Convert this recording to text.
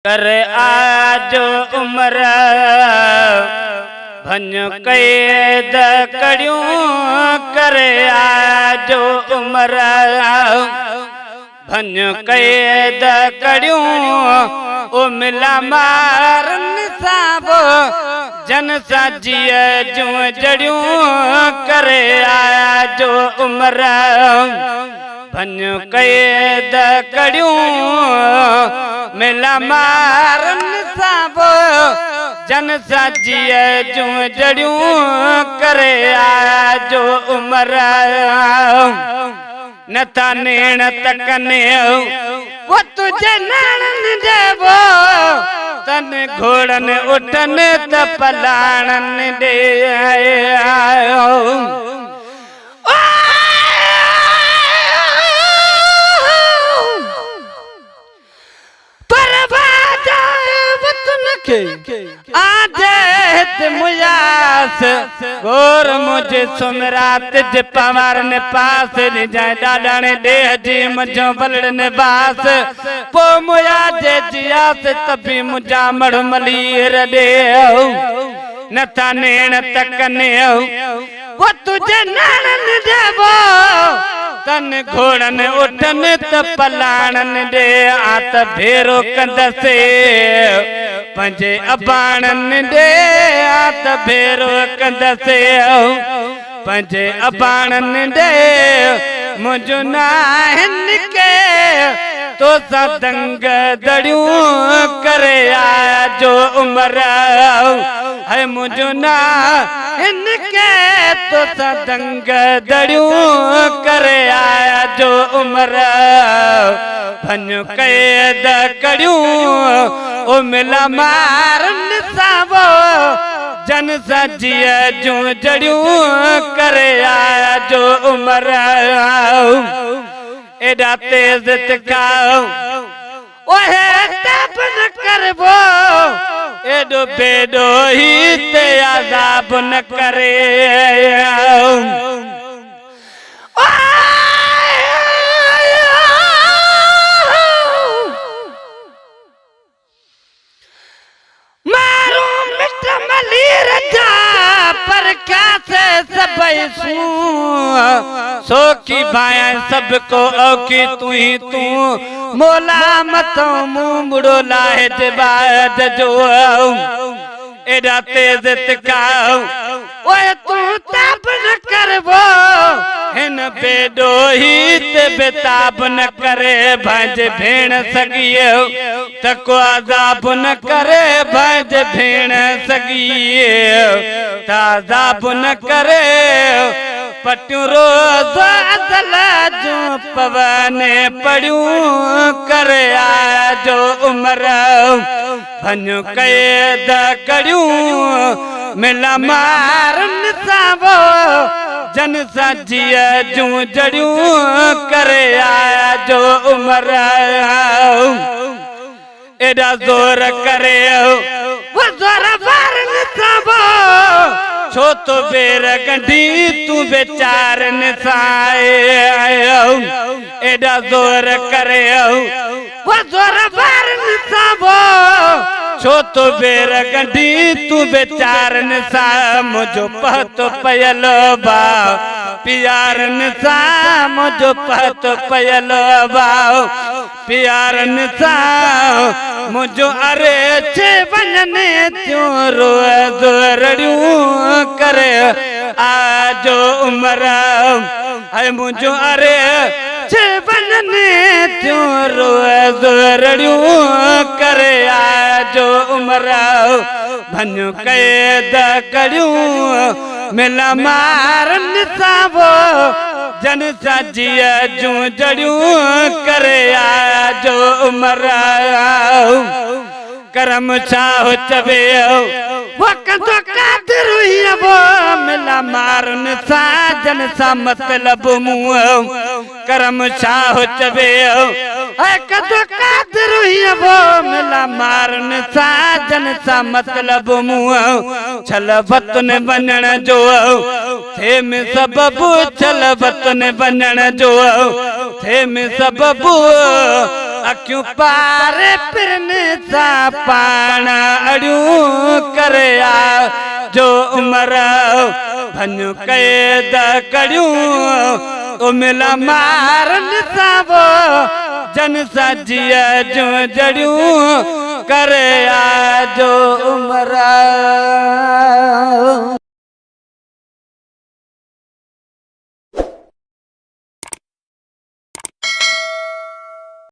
कर आज उम्र भन कैद कड़ियों कर आज उम्र भन कैद कड़ियों ओ मिला मारन साबो जन साजिय जो जड़ियों कर आज उम्र भन कैद कड़ियों मिला मारन साबो जन साजिय जो जड़ियों करे आजो उम्र नता नेण तकने वो तुझे नाणन देवो तन घोड़न उठन त पलाणन दे आजे मुयास गोर मुझे सुमरात ज पवार ने पास रे जाए डाडा ने देह जी मुझो बलड़ ने बास पो मुया जे जियास तभी मुझा मड़ मलीर दे नता नेण तकने वो तुझे नाणन देवो तन घोड़न उठन त पलाणन दे आत भेरो कंदसे पंजे अबाणन दे आत भेरो कंदसे पंजे अबाणन दे मुझो नाहन के तो सा दंग दड़ियों करे आजो उम्र है मुझो नाहन के तो सा दंग दड़ियों करे आजो उम्र भन कैद कड़ियों ओ मिला मारन साबो जन साजिय जो जड़ियों करे आजो उम्र एडा तेज तिकाओ ओहे तप न करबो एडो बेडो ही ते आजाब न करे मारू मिट मली रजा पर क्या से सबई सू सो की भाया सबको औकी तू ही तू मोला मतो मुंह मुड़ो लाहे जबाद जो एडा तेज तिकाओ ओए तू ताप न करबो हिन बेडो ही ते बेताब न करे भज भेण सगियो तको आजाब न करे भज भेण सगियो ताजाब न करे पट्यू रोज अदल जो पवने पड़ियों करे आजो उम्र भन कैद कड़ियों मिला मारन साबो जन साजिय जो जड़ियों करे आजो उम्र एडा जोर करे वो जोर मारन साबो छो तो बेर गंढी तू बेचार निसाए एडा जोर करे वो जोर मारन साबो छो तो बेर गंढी तू बेचार निसा मुझो पहतो पयलो बा प्यार निसा मुझो पहतो पयलो बा प्यार निसा मुझो अरे छे वनने त्यों रोज रड़ियों करे आजो उम्र है मुझो अरे छे वनने त्यों रोज रड़ियों करे आजो उम्र भन कैद कड़ियों मिला मारन साबो जन साजिय जो जड़ियों करे आजो उम्र करम चाहो चवे वो कदो कादिर हुई वो मिला मारन सा जन सा मतलब मुँह करम चाहो चवे कदो कादिर हुई वो मिला मारन सा जन सा मतलब मुँह छल वतन बनण जो थे में सबबु छल वतन बनण जो थे में सबबु अखियूं पारे पिरनि सां पाण अड़ियूं करे आ जो उमर भञ कैद करियूं उमिल मारनि सां वो जन सां जिया जो जड़ियूं करे आ जो उमर